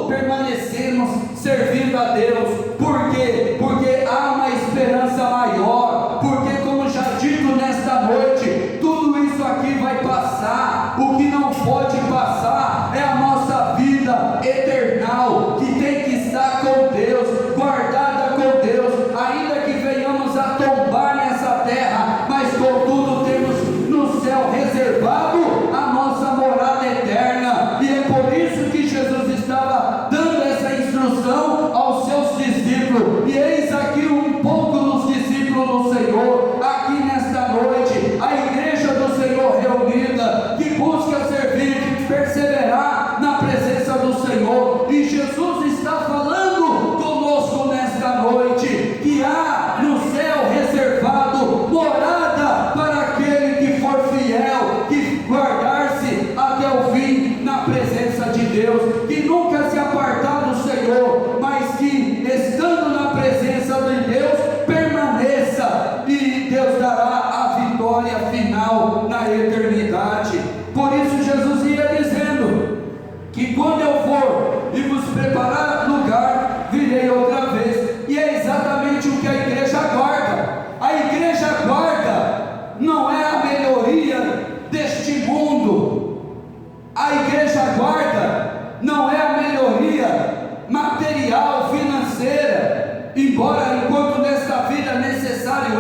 permanecemos servindo a Deus. Por quê? Porque há uma esperança maior, porque, como já dito nesta noite, tudo isso aqui vai passar. O que não pode passar é a nossa vida eternal, que tem que estar com Deus, guardada com Deus, ainda que venhamos a tombar nessa terra, mas contudo temos no céu reservado a nossa morada eterna. E é por isso que Jesus estava dando essa instrução aos seus discípulos. E eis aqui um pouco dos discípulos do Senhor, aqui nesta noite, a igreja do Senhor reunida, que busca servir, que perseverar na presença do Senhor. E Jesus está falando conosco nesta noite, que há no céu reservado morada para aquele que for fiel, que guardar-se até o fim na presença de Deus, que nunca se apartar do Senhor, mas que estando na presença de Deus permaneça, e Deus dará a vitória final na eternidade. Por isso Jesus ia dizendo que quando eu for e vos preparar lugar, virei outra vez. E é exatamente o que a igreja aguarda. A igreja aguarda não é a melhoria deste mundo, a igreja aguarda não é a melhoria material, financeira, embora enquanto nesta vida necessário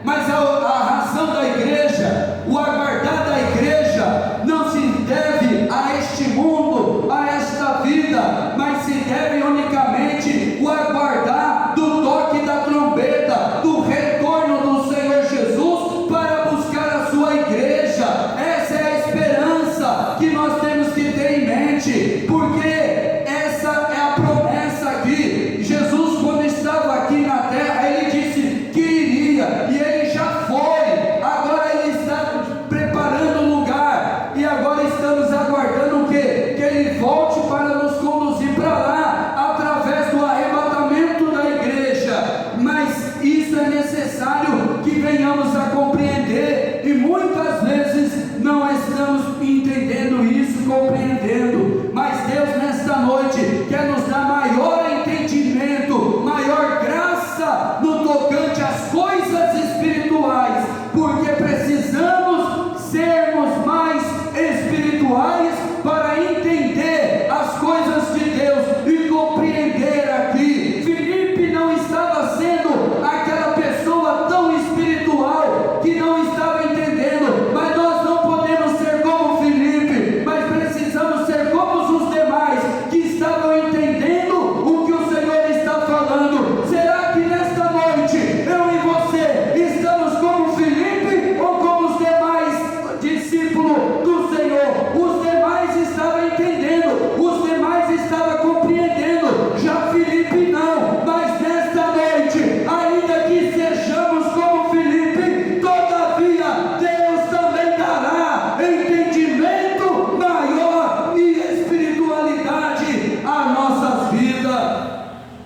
mas a razão da igreja, o aguardar da igreja não se deve a este mundo, a esta vida, mas se deve unicamente o aguardar do toque da trombeta, do retorno do Senhor Jesus para buscar a sua igreja. Essa é a esperança que nós temos que ter em mente, porque essa é a promessa aqui. Jesus, quando estava aqui na terra, ele disse que iria, e ele já foi. Agora ele está preparando o lugar, e agora estamos aguardando o quê? Que ele volte para nos conduzir para lá, através do arrebatamento da igreja. Mas isso é necessário que venhamos a compreender, e muitas vezes não estamos entendendo isso, compreendendo. Mas Deus nesta noite quer nos dar maior entendimento, maior graça no tocante às coisas espirituais, porque precisamos sermos mais espirituais para entender as coisas de Deus e compreender aqui. Filipe não estava sendo aquela pessoa tão espiritual que não estava entendendo, mas nós não podemos ser como Filipe, mas precisamos ser como os demais que estavam entendendo o que o Senhor está falando. Será que nesta noite eu e você estamos como Filipe ou como os demais discípulos do Senhor? Os demais estavam entendendo, os demais estavam compreendendo, já Filipe não. Mas nesta noite, ainda que sejamos como Filipe, todavia Deus também dará entendimento maior e espiritualidade a nossas vidas.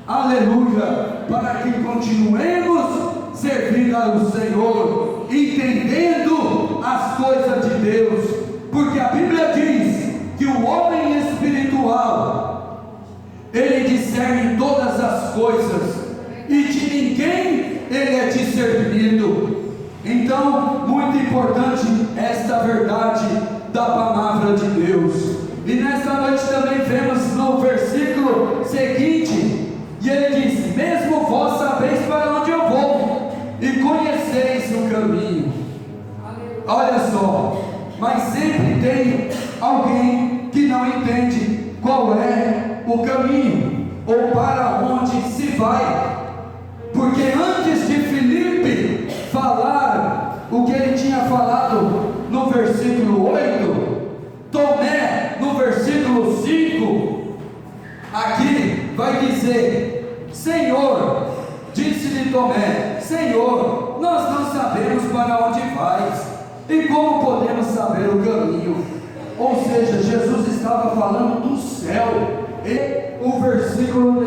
Aleluia! Para que continuemos servindo ao Senhor, entendendo as coisas de Deus, porque a Bíblia diz que o homem espiritual, ele discerne todas as coisas, e de ninguém ele é discernido. Então, muito importante esta verdade da palavra de Deus. E nesta noite também vemos no versículo seguinte, e ele diz: mesmo vós sabeis para onde eu vou, e conheceis o caminho. Olha só, mas sempre tem alguém que não entende qual é o caminho, ou para onde se vai. Porque antes de Filipe falar o que ele tinha falado no versículo 8, Tomé, no versículo 5, aqui vai dizer: Senhor, disse-lhe Tomé, Senhor, nós não sabemos para onde vais, e como podemos saber o caminho? Ou seja, Jesus estava falando do céu. E o versículo